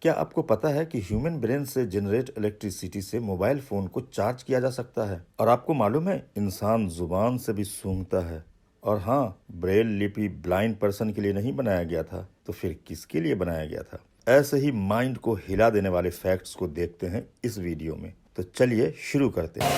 क्या आपको पता है कि ह्यूमन ब्रेन से जनरेट इलेक्ट्रिसिटी से मोबाइल फोन को चार्ज किया जा सकता है? और आपको मालूम है इंसान जुबान से भी सूंघता है। और हाँ, ब्रेल लिपि ब्लाइंड पर्सन के लिए नहीं बनाया गया था, तो फिर किसके लिए बनाया गया था? ऐसे ही माइंड को हिला देने वाले फैक्ट्स को देखते हैं इस वीडियो में। तो चलिए शुरू करते हैं।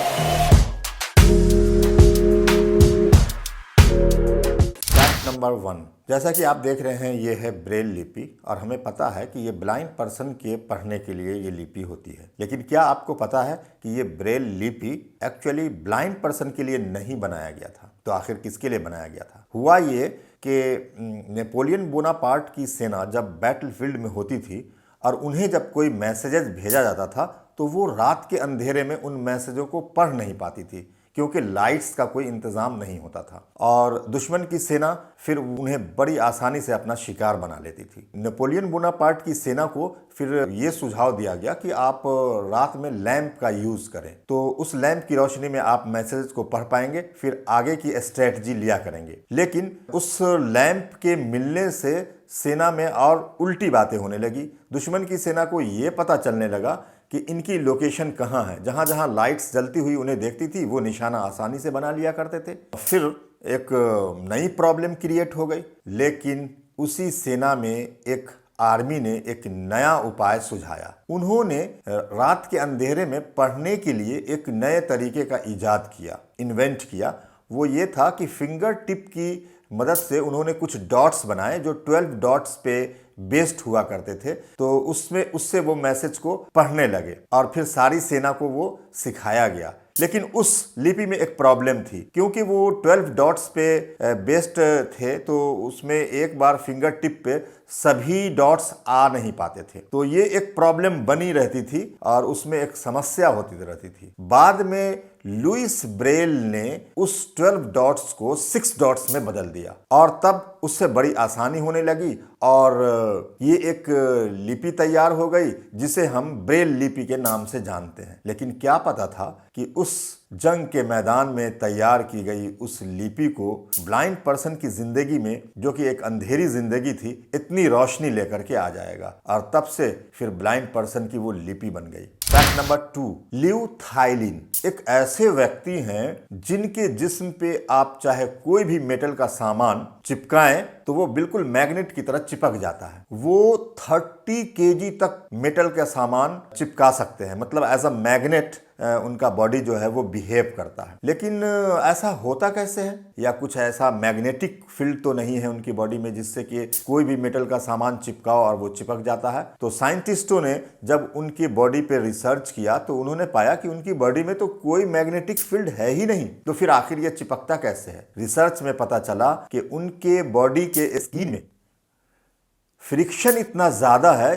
फैक्ट नंबर 1, जैसा कि आप देख रहे हैं ये है ब्रेल लिपि और हमें पता है कि ये ब्लाइंड पर्सन के पढ़ने के लिए ये लिपि होती है। लेकिन क्या आपको पता है कि ये ब्रेल लिपि एक्चुअली ब्लाइंड पर्सन के लिए नहीं बनाया गया था? तो आखिर किसके लिए बनाया गया था? हुआ ये कि नेपोलियन बोनापार्ट की सेना जब बैटलफील्ड में होती थी और उन्हें जब कोई मैसेजेस भेजा जाता था तो वो रात के अंधेरे में उन मैसेजों को पढ़ नहीं पाती थी, क्योंकि लाइट्स का कोई इंतज़ाम नहीं होता था और दुश्मन की सेना फिर उन्हें बड़ी आसानी से अपना शिकार बना लेती थी। नेपोलियन बोनापार्ट की सेना को फिर ये सुझाव दिया गया कि आप रात में लैंप का यूज़ करें, तो उस लैंप की रोशनी में आप मैसेज को पढ़ पाएंगे, फिर आगे की स्ट्रेटजी लिया करेंगे। लेकिन उस लैंप के मिलने से सेना में और उल्टी बातें होने लगी। दुश्मन की सेना को ये पता चलने लगा कि इनकी लोकेशन कहाँ है। जहाँ जहाँ लाइट्स जलती हुई उन्हें देखती थी वो निशाना आसानी से बना लिया करते थे। फिर एक नई प्रॉब्लम क्रिएट हो गई। लेकिन उसी सेना में एक आर्मी ने एक नया उपाय सुझाया। उन्होंने रात के अंधेरे में पढ़ने के लिए एक नए तरीके का इजाद किया, इन्वेंट किया। वो ये था कि फिंगर टिप की मदद से उन्होंने कुछ डॉट्स बनाए जो 12 डॉट्स पे बेस्ड हुआ करते थे। तो उससे वो मैसेज को पढ़ने लगे और फिर सारी सेना को वो सिखाया गया। लेकिन उस लिपि में एक प्रॉब्लम थी, क्योंकि वो 12 डॉट्स पे बेस्ड थे तो उसमें एक बार फिंगर टिप पे सभी डॉट्स आ नहीं पाते थे। तो ये एक प्रॉब्लम बनी रहती थी और उसमें एक समस्या होती रहती थी। बाद में लुइस ब्रेल ने उस 12 डॉट्स को 6 डॉट्स में बदल दिया और तब उससे बड़ी आसानी होने लगी और ये एक लिपि तैयार हो गई जिसे हम ब्रेल लिपि के नाम से जानते हैं। लेकिन क्या पता था कि उस जंग के मैदान में तैयार की गई उस लिपि को ब्लाइंड पर्सन की जिंदगी में, जो कि एक अंधेरी जिंदगी थी, इतनी रोशनी लेकर के आ जाएगा और तब से फिर ब्लाइंड पर्सन की वो लिपि बन गई। फैक्ट नंबर 2, लिउ थाइलिन एक ऐसे व्यक्ति हैं जिनके जिस्म पे आप चाहे कोई भी मेटल का सामान चिपकाएं तो वो बिल्कुल मैग्नेट की तरह चिपक जाता है। वो 30 केजी तक मेटल का सामान चिपका सकते हैं, मतलब एज अ मैग्नेट उनका बॉडी जो है वो बिहेव करता है। लेकिन ऐसा होता कैसे है? या कुछ ऐसा मैग्नेटिक फील्ड तो नहीं है उनकी बॉडी में जिससे कि कोई भी मेटल का सामान चिपकाओ और वो चिपक जाता है? तो साइंटिस्टों ने जब उनकी बॉडी पे रिसर्च किया तो उन्होंने पाया कि उनकी बॉडी में तो कोई मैग्नेटिक फील्ड है ही नहीं। तो फिर आखिर ये चिपकता कैसे है? रिसर्च में पता चला कि उनके बॉडी के स्किन में फ्रिक्शन इतना ज़्यादा है,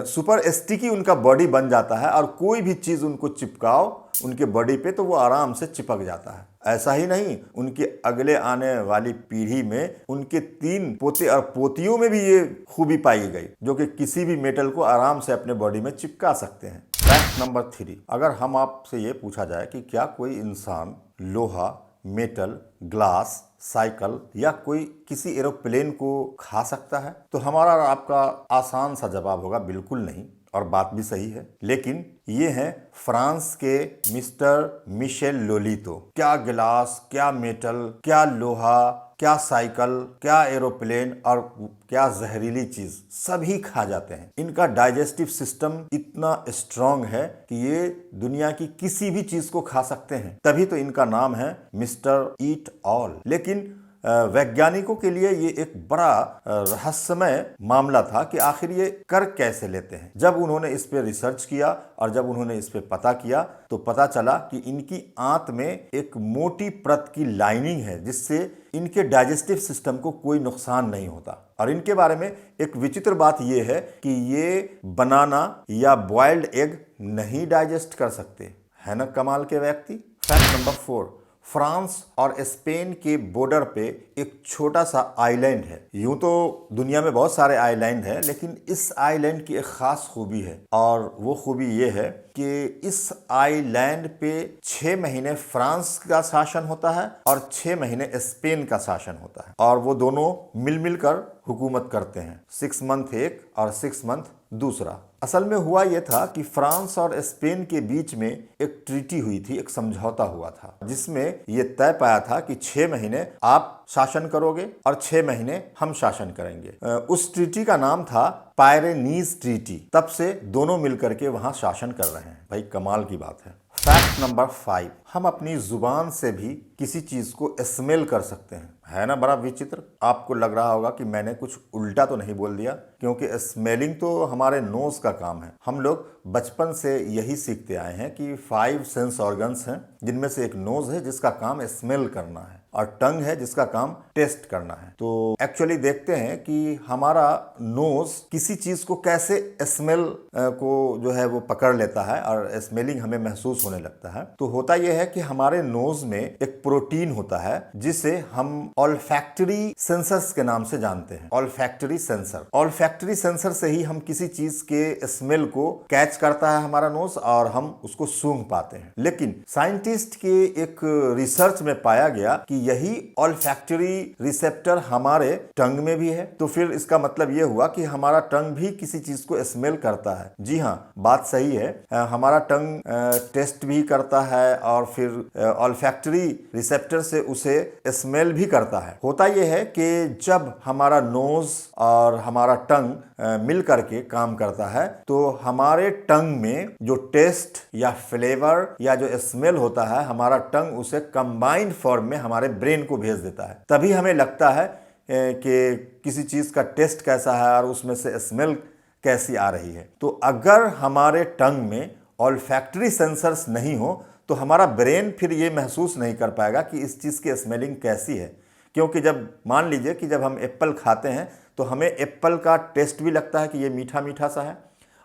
सुपर स्टिकी उनका बॉडी बन जाता है और कोई भी चीज़ उनको चिपकाओ उनके बॉडी पे तो वो आराम से चिपक जाता है। ऐसा ही नहीं, उनके अगले आने वाली पीढ़ी में उनके 3 पोते और पोतियों में भी ये खूबी पाई गई जो कि किसी भी मेटल को आराम से अपने बॉडी में चिपका सकते हैं। फैक्ट नंबर 3, अगर हम आपसे ये पूछा जाए कि क्या कोई इंसान लोहा, मेटल, ग्लास, साइकिल या कोई किसी एरोप्लेन को खा सकता है? तो हमारा और आपका आसान सा जवाब होगा बिल्कुल नहीं, और बात भी सही है। लेकिन ये हैं फ्रांस के मिस्टर मिशेल लोलितो। क्या गिलास, क्या मेटल, क्या लोहा, क्या साइकिल, क्या एरोप्लेन और क्या जहरीली चीज सभी खा जाते हैं। इनका डाइजेस्टिव सिस्टम इतना स्ट्रांग है कि ये दुनिया की किसी भी चीज को खा सकते हैं, तभी तो इनका नाम है मिस्टर ईट ऑल। लेकिन वैज्ञानिकों के लिए ये एक बड़ा रहस्यमय मामला था कि आखिर ये कर कैसे लेते हैं। जब उन्होंने इस पे रिसर्च किया और जब उन्होंने इस पे पता किया तो पता चला कि इनकी आंत में एक मोटी परत की लाइनिंग है जिससे इनके डाइजेस्टिव सिस्टम को कोई नुकसान नहीं होता। और इनके बारे में एक विचित्र बात यह है कि ये बनाना या बॉइल्ड एग नहीं डाइजेस्ट कर सकते। है ना कमाल के व्यक्ति। फैक्ट नंबर 4, फ्रांस और स्पेन के बॉर्डर पे एक छोटा सा आइलैंड है। यूं तो दुनिया में बहुत सारे आइलैंड हैं, लेकिन इस आइलैंड की एक खास खूबी है और वो खूबी ये है कि इस आइलैंड पे 6 महीने फ्रांस का शासन होता है और 6 महीने स्पेन का शासन होता है और वो दोनों मिलकर हुकूमत करते हैं। 6 मंथ एक और 6 मंथ दूसरा। असल में हुआ यह था कि फ्रांस और स्पेन के बीच में एक ट्रीटी हुई थी, एक समझौता हुआ था, जिसमें यह तय पाया था कि 6 महीने आप शासन करोगे और 6 महीने हम शासन करेंगे। उस ट्रीटी का नाम था पायरेनीज ट्रीटी। तब से दोनों मिलकर के वहां शासन कर रहे हैं। भाई कमाल की बात है। फैक्ट नंबर 5, हम अपनी जुबान से भी किसी चीज को स्मेल कर सकते हैं। है ना बड़ा विचित्र। आपको लग रहा होगा कि मैंने कुछ उल्टा तो नहीं बोल दिया, क्योंकि स्मेलिंग तो हमारे नोज का काम है। हम लोग बचपन से यही सीखते आए हैं कि 5 सेंस ऑर्गन्स हैं, जिनमें से एक नोज है जिसका काम स्मेल करना है और टंग है जिसका काम टेस्ट करना है। तो एक्चुअली देखते हैं कि हमारा नोज किसी चीज को कैसे स्मेल को जो है वो पकड़ लेता है और स्मेलिंग हमें महसूस होने लगता है। तो होता यह है कि हमारे नोज में एक प्रोटीन होता है जिसे हम ऑल्फैक्टरी सेंसर्स के नाम से जानते हैं। ऑल्फैक्टरी सेंसर से ही हम किसी चीज के स्मेल को कैच करता है हमारा नोज और हम उसको सूंघ पाते हैं। लेकिन साइंटिस्ट के एक रिसर्च में पाया गया कि यही ऑल्फैक्टरी रिसेप्टर हमारे टंग में भी है। तो फिर इसका मतलब यह हुआ कि हमारा टंग भी किसी चीज को स्मेल करता है। जी हाँ, बात सही है। हमारा टंग टेस्ट भी करता है और फिर ऑल्फैक्टरी रिसेप्टर से उसे स्मेल भी करता है। होता यह है कि जब हमारा नोज और हमारा टंग मिल करके काम करता है तो हमारे टंग में जो टेस्ट या फ्लेवर या जो स्मेल होता है, हमारा टंग उसे कंबाइंड फॉर्म में हमारे ब्रेन को भेज देता है। तभी हमें लगता है कि किसी चीज का टेस्ट कैसा है और उसमें से स्मेल कैसी आ रही है। तो अगर हमारे टंग में ऑल्फैक्टरी सेंसर्स नहीं हो तो हमारा ब्रेन फिर ये महसूस नहीं कर पाएगा कि इस चीज़ की स्मेलिंग कैसी है। क्योंकि जब मान लीजिए कि जब हम एप्पल खाते हैं तो हमें एप्पल का टेस्ट भी लगता है कि ये मीठा मीठा सा है,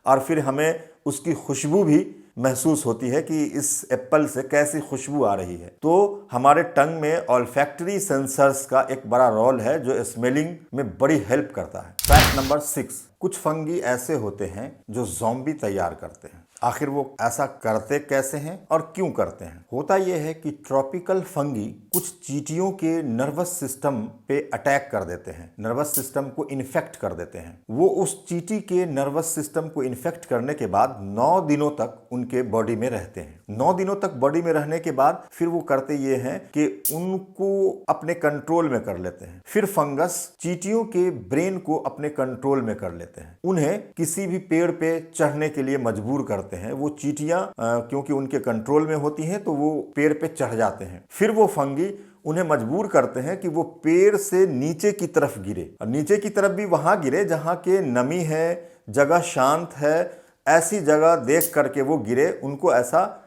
और फिर हमें उसकी खुशबू भी महसूस होती है कि इस एप्पल से कैसी खुशबू आ रही है। तो हमारे टंग में ऑल्फैक्टरी सेंसर्स का एक बड़ा रोल है जो स्मेलिंग में बड़ी हेल्प करता है। फैक्ट नंबर 6, कुछ फंगी ऐसे होते हैं जो ज़ॉम्बी तैयार करते हैं। आखिर वो ऐसा करते कैसे हैं और क्यों करते हैं? होता यह है कि ट्रॉपिकल फंगी कुछ चींटियों के नर्वस सिस्टम पे अटैक कर देते हैं, नर्वस सिस्टम को इन्फेक्ट कर देते हैं। वो उस चींटी के नर्वस सिस्टम को इन्फेक्ट करने के बाद 9 दिनों तक उनके बॉडी में रहते हैं। 9 दिनों तक बॉडी में रहने के बाद फिर वो करते ये हैं कि उनको अपने कंट्रोल में कर लेते हैं। फिर फंगस चींटियों के ब्रेन को अपने कंट्रोल में कर लेते हैं, उन्हें किसी भी पेड़ पे चढ़ने के लिए मजबूर करते हैं। वो चींटियां क्योंकि उनके कंट्रोल में होती हैं तो वो पेड़ पे चढ़ जाते हैं। फिर वो फंगी उन्हें मजबूर करते हैं कि वो पेड़ से नीचे की तरफ गिरे, और नीचे की तरफ भी वहां गिरे जहां के नमी है, जगह शांत है, ऐसी जगह देख करके वो गिरे। उनको ऐसा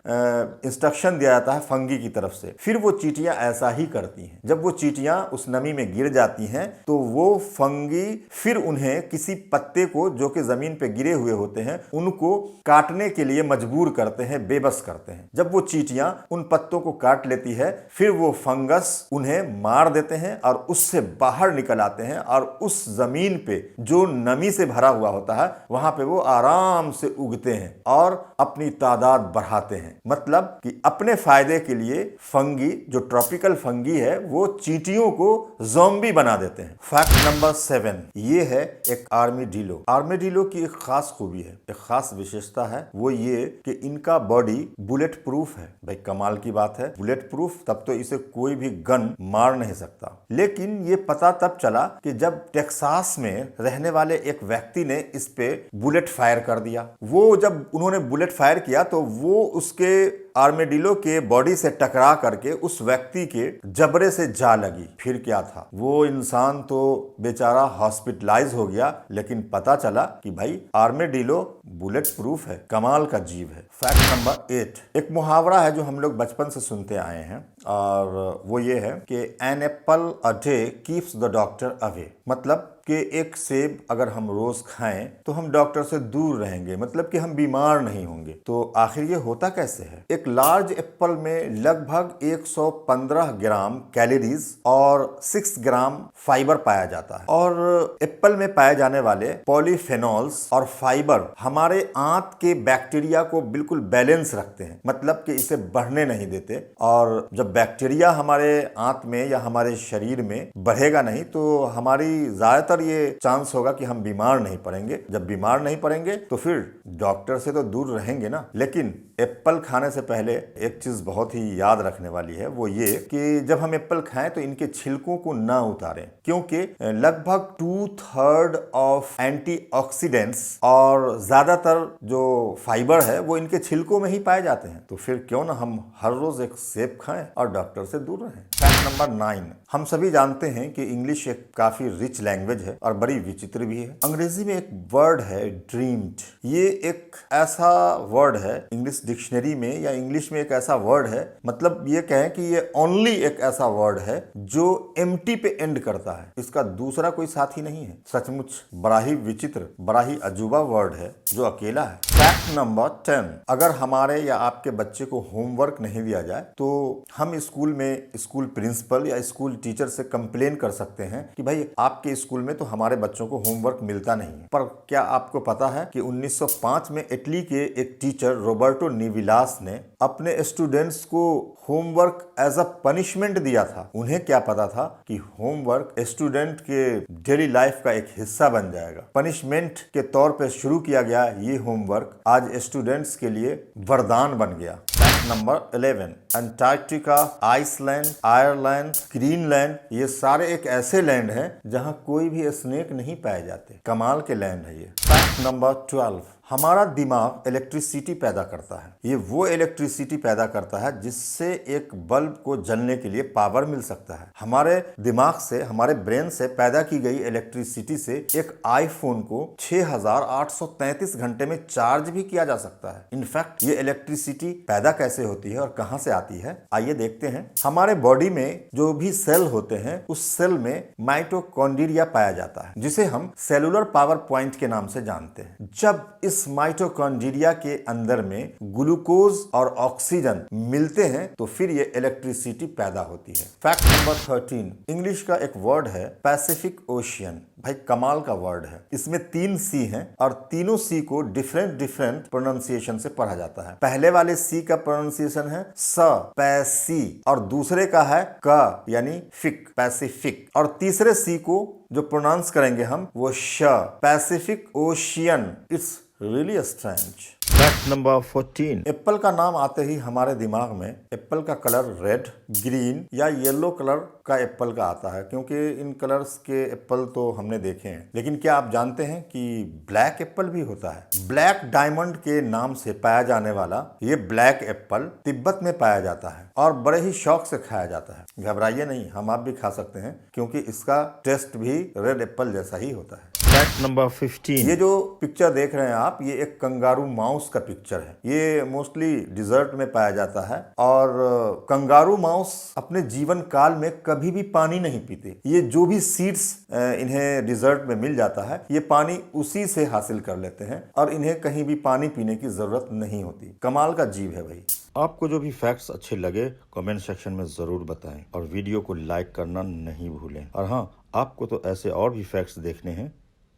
इंस्ट्रक्शन दिया जाता है फंगी की तरफ से। फिर वो चींटियां ऐसा ही करती हैं। जब वो चींटियां उस नमी में गिर जाती हैं तो वो फंगी फिर उन्हें किसी पत्ते को जो कि जमीन पे गिरे हुए होते हैं उनको काटने के लिए मजबूर करते हैं, बेबस करते हैं। जब वो चींटियां उन पत्तों को काट लेती है फिर वो फंगस उन्हें मार देते हैं और उससे बाहर निकल आते हैं, और उस जमीन पे जो नमी से भरा हुआ होता है वहां पे वो आराम से उगते हैं और अपनी तादाद बढ़ाते हैं। मतलब कि अपने फायदे के लिए फंगी, जो ट्रॉपिकल फंगी है, वो चींटियों को ज़ॉम्बी बना देते हैं। फैक्ट नंबर 7, ये है एक आर्मीडिलो। आर्मीडिलो की एक खास खूबी है, एक खास विशेषता है, वो ये कि इनका बॉडी बुलेट प्रूफ है। भाई कमाल की बात है, बुलेट प्रूफ, तब तो इसे कोई भी गन मार नहीं सकता। लेकिन ये पता तब चला कि जब टेक्सास में रहने वाले एक व्यक्ति ने इस पे बुलेट फायर कर दिया। वो जब उन्होंने बुलेट फायर किया तो वो उसके आर्मेडिलो के बॉडी से टकरा करके उस व्यक्ति के जबड़े से जा लगी। फिर क्या था, वो इंसान तो बेचारा हॉस्पिटलाइज हो गया, लेकिन पता चला कि भाई आर्मेडिलो बुलेट प्रूफ है, कमाल का जीव है। फैक्ट नंबर 8, एक मुहावरा है जो हम लोग बचपन से सुनते आए हैं, और वो ये है कि an apple a day keeps the doctor away. मतलब कि एक सेब अगर हम रोज खाएं तो हम डॉक्टर से दूर रहेंगे, मतलब कि हम बीमार नहीं होंगे। तो आखिर ये होता कैसे है? एक लार्ज एप्पल में लगभग 115 ग्राम कैलोरीज और 6 ग्राम फाइबर पाया जाता है, और एप्पल में पाए जाने वाले पॉलीफेनॉल्स और फाइबर हमारे आंत के बैक्टीरिया को बिल्कुल बैलेंस रखते हैं, मतलब कि इसे बढ़ने नहीं देते। और जब बैक्टीरिया हमारे आंत में या हमारे शरीर में बढ़ेगा नहीं तो हमारी ज्यादातर ज्यादातर ये चांस होगा कि हम बीमार नहीं पड़ेंगे। जब बीमार नहीं पड़ेंगे तो फिर डॉक्टर से तो दूर रहेंगे ना। लेकिन एप्पल खाने से पहले एक चीज बहुत ही याद रखने वाली है, वो ये कि जब हम एप्पल खाएं तो इनके छिलकों को ना उतारें, क्योंकि लगभग 2/3 ऑफ एंटीऑक्सीडेंट्स और ज्यादातर जो फाइबर है वो इनके छिलकों में ही पाए जाते हैं। तो फिर क्यों ना हम हर रोज एक सेब खाएं और डॉक्टर से दूर रहें। फैक्ट नंबर 9, हम सभी जानते हैं कि इंग्लिश एक काफी रिच लैंग्वेज है और बड़ी विचित्र भी है। अंग्रेजी में एक वर्ड है ड्रीम्ड। ये एक ऐसा वर्ड है इंग्लिश डिक्शनरी में, या इंग्लिश में एक ऐसा वर्ड है, मतलब ये कहें कि ये ओनली एक ऐसा वर्ड है जो एम्प्टी पे एंड करता है, इसका दूसरा कोई साथी नहीं है। सचमुच बड़ा ही विचित्र, बड़ा ही अजूबा वर्ड है जो अकेला है। फैक्ट नंबर 10, अगर हमारे या आपके बच्चे को होमवर्क नहीं दिया जाए तो हम स्कूल में स्कूल प्रिंसिपल या स्कूल टीचर से कंप्लेन कर सकते हैं कि भाई आपके स्कूल में तो हमारे बच्चों को होमवर्क मिलता नहीं है। पर क्या आपको पता है कि 1905 में इटली के एक टीचर रॉबर्टो निविलास ने अपने स्टूडेंट्स को होमवर्क एज अ पनिशमेंट दिया था। उन्हें क्या पता था कि होमवर्क स्टूडेंट के डेली लाइफ का एक हिस्सा बन जाएगा। पनिशमेंट के तौर पे शुरू किया गया ये होमवर्क आज स्टूडेंट्स के लिए वरदान बन गया। Number 11, Antarctica, Iceland, Ireland, Greenland, ये सारे एक ऐसे लैंड हैं जहां कोई भी स्नेक नहीं पाए जाते। कमाल के लैंड है ये। फैक्ट नंबर 12, हमारा दिमाग इलेक्ट्रिसिटी पैदा करता है। ये वो इलेक्ट्रिसिटी पैदा करता है जिससे एक बल्ब को जलने के लिए पावर मिल सकता है। हमारे दिमाग से, हमारे ब्रेन से पैदा की गई इलेक्ट्रिसिटी से एक आईफोन को 6833 घंटे में चार्ज भी किया जा सकता है। इनफैक्ट ये इलेक्ट्रिसिटी पैदा कैसे होती है और कहां से आती है, आइए देखते हैं। हमारे बॉडी में जो भी सेल होते हैं उस सेल में माइटोकॉन्ड्रिया पाया जाता है, जिसे हम सेलुलर पावर पॉइंट के नाम से जानते हैं। जब इस माइटोकॉन्ड्रिया के अंदर में ग्लूकोज और ऑक्सीजन मिलते हैं तो फिर ये इलेक्ट्रिसिटी पैदा होती है। फैक्ट नंबर 13, इंग्लिश का एक वर्ड है पैसिफिक ओशियन। भाई कमाल का वर्ड है। इसमें 3 सी हैं और तीनों सी को डिफरेंट प्रोनाउंसिएशन से पढ़ा जाता है। पहले वाले सी का प्रोनाउंसिएशन है स, पैसी, और दूसरे का है क यानी फिक, पैसिफिक, और तीसरे सी को जो प्रोनाउंस करेंगे हम वो श, Pacific ocean. It's really strange. Fact number 14, Apple का नाम आते ही हमारे दिमाग में एप्पल का कलर रेड, ग्रीन या येलो कलर का एप्पल का आता है, क्योंकि इन कलर्स के एप्पल तो हमने देखे हैं। लेकिन क्या आप जानते हैं कि ब्लैक एप्पल भी होता है? ब्लैक डायमंड के नाम से पाया जाने वाला ये ब्लैक एप्पल तिब्बत में पाया जाता है और बड़े ही शौक से खाया जाता है। घबराइए नहीं, हम आप भी खा सकते हैं, क्योंकि इसका टेस्ट भी रेड एप्पल जैसा ही होता है। फैक्ट नंबर 15, ये जो पिक्चर देख रहे हैं आप, ये एक कंगारू माउस का पिक्चर है। ये मोस्टली डिजर्ट में पाया जाता है और कंगारू माउस अपने जीवन काल में कभी भी पानी नहीं पीते। ये जो भी सीड्स इन्हें डिजर्ट में मिल जाता है ये पानी उसी से हासिल कर लेते हैं और इन्हें कहीं भी पानी पीने की जरूरत नहीं होती। कमाल का जीव है भाई। आपको जो भी फैक्ट्स अच्छे लगे कमेंट सेक्शन में जरूर बताएं और वीडियो को लाइक करना नहीं भूलें। और हाँ, आपको तो ऐसे और भी फैक्ट्स देखने हैं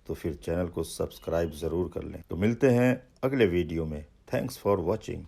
तो फिर चैनल को सब्सक्राइब जरूर कर लें। तो मिलते हैं अगले वीडियो में। Thanks for watching.